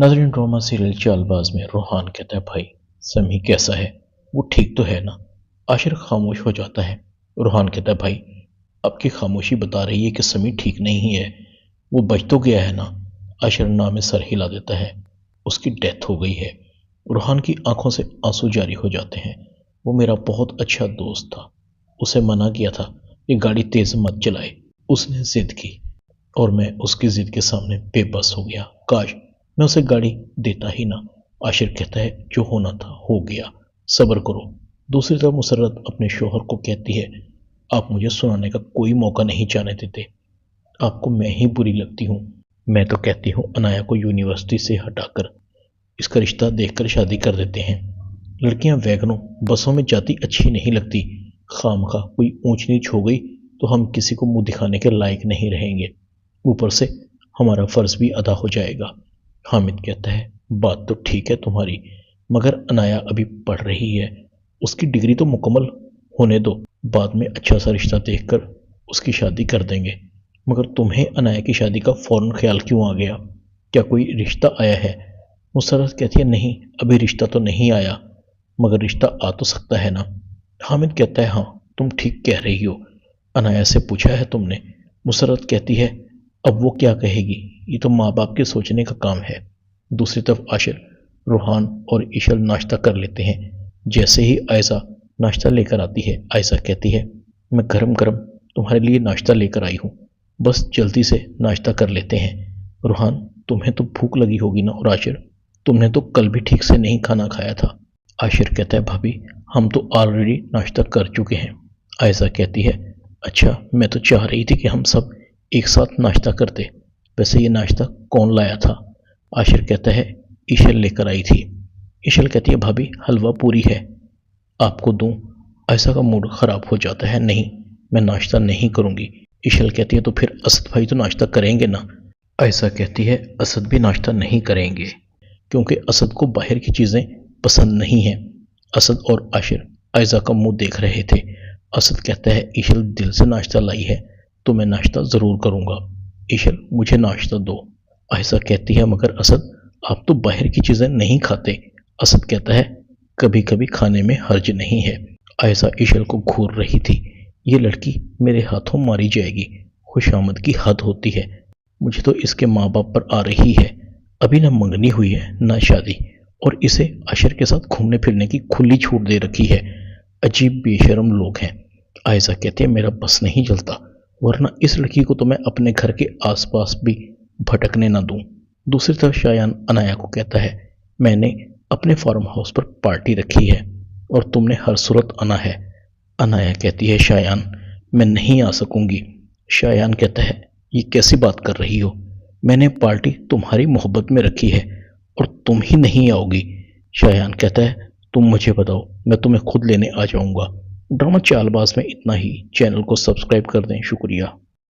नाज़रीन, drama serial Chaalbaaz में रूहान कहता है, भाई समी कैसा है, वो ठीक तो है ना। आशिर खामोश हो जाता है। रूहान कहता है, भाई आपकी खामोशी बता रही है कि समी ठीक नहीं है, वो बच तो गया है ना। आशिर नाम में सर हिला देता है, उसकी डेथ हो गई है। रूहान की आंखों से आंसू जारी हो जाते हैं। वो मेरा बहुत अच्छा दोस्त था, उसे मना किया था कि गाड़ी तेज मत चलाए, उसने जिद की और मैं उसकी जिद के सामने बेबस हो गया। काश मैं उसे गाड़ी देता ही ना। आशिर कहता है, जो होना था हो गया, सब्र करो। दूसरी तरफ मुसर्रत अपने शोहर को कहती है, आप मुझे सुनाने का कोई मौका नहीं जाने देते, आपको मैं ही बुरी लगती हूँ। मैं तो कहती हूँ अनाया को यूनिवर्सिटी से हटाकर इसका रिश्ता देखकर शादी कर देते हैं। लड़कियां वैगनों बसों में जाती अच्छी नहीं लगती, खामखा कोई ऊंच नीच हो गई तो हम किसी को मुंह दिखाने के लायक नहीं रहेंगे, ऊपर से हमारा फर्ज भी अदा हो जाएगा। हामिद कहता है, बात तो ठीक है तुम्हारी, मगर अनाया अभी पढ़ रही है, उसकी डिग्री तो मुकम्मल होने दो, बाद में अच्छा सा रिश्ता देखकर उसकी शादी कर देंगे। मगर तुम्हें अनाया की शादी का फौरन ख्याल क्यों आ गया, क्या कोई रिश्ता आया है? मुसर्रत कहती है, नहीं अभी रिश्ता तो नहीं आया, मगर रिश्ता आ तो सकता है ना। हामिद कहता है, हाँ तुम ठीक कह रही हो, अनाया से पूछा है तुमने? मुसर्रत कहती है, अब वो क्या कहेगी, ये तो माँ बाप के सोचने का काम है। दूसरी तरफ आशिर, रूहान और इशल नाश्ता कर लेते हैं। जैसे ही आयशा नाश्ता लेकर आती है, आयशा कहती है, मैं गरम गरम तुम्हारे लिए नाश्ता लेकर आई हूँ, बस जल्दी से नाश्ता कर लेते हैं। रूहान, तुम्हें तो भूख लगी होगी ना। और आशिर, तुमने तो कल भी ठीक से नहीं खाना खाया था। आशिर कहता है, भाभी हम तो ऑलरेडी नाश्ता कर चुके हैं। आयशा कहती है, अच्छा मैं तो चाह रही थी कि हम सब एक साथ नाश्ता करते, वैसे ये नाश्ता कौन लाया था? आशिर कहता है, ईशल लेकर आई थी। ईशल कहती है, भाभी हलवा पूरी है, आपको दूं? आयशा का मूड खराब हो जाता है, नहीं मैं नाश्ता नहीं करूंगी। ईशल कहती है, तो फिर असद भाई तो नाश्ता करेंगे ना। आयशा कहती है, असद भी नाश्ता नहीं करेंगे क्योंकि असद को बाहर की चीज़ें पसंद नहीं हैं। असद और आशिर आयशा का मुंह देख रहे थे। असद कहता है, ईशल दिल से नाश्ता लाई है तो मैं नाश्ता ज़रूर करूँगा। ईशल, मुझे नाश्ता दो। आयशा कहती है, मगर असद आप तो बाहर की चीज़ें नहीं खाते। असद कहता है, कभी कभी खाने में हर्ज नहीं है। आयशा ईशल को घूर रही थी, ये लड़की मेरे हाथों मारी जाएगी, खुशामद की हद होती है, मुझे तो इसके माँ बाप पर आ रही है, अभी ना मंगनी हुई है ना शादी, और इसे आशिर के साथ घूमने फिरने की खुली छूट दे रखी है। अजीब बेशरम लोग हैं। आयशा कहती है, मेरा बस नहीं चलता, वरना इस लड़की को तो मैं अपने घर के आसपास भी भटकने ना दूं। दूसरी तरफ शायान अनाया को कहता है, मैंने अपने फार्म हाउस पर पार्टी रखी है और तुमने हर सूरत आना है। अनाया कहती है, शायान मैं नहीं आ सकूंगी। शायान कहता है, ये कैसी बात कर रही हो, मैंने पार्टी तुम्हारी मोहब्बत में रखी है और तुम ही नहीं आओगी। शायान कहता है, तुम मुझे बताओ, मैं तुम्हें खुद लेने आ जाऊंगा। ड्रामा चालबाज में इतना ही। चैनल को सब्सक्राइब कर दें। शुक्रिया।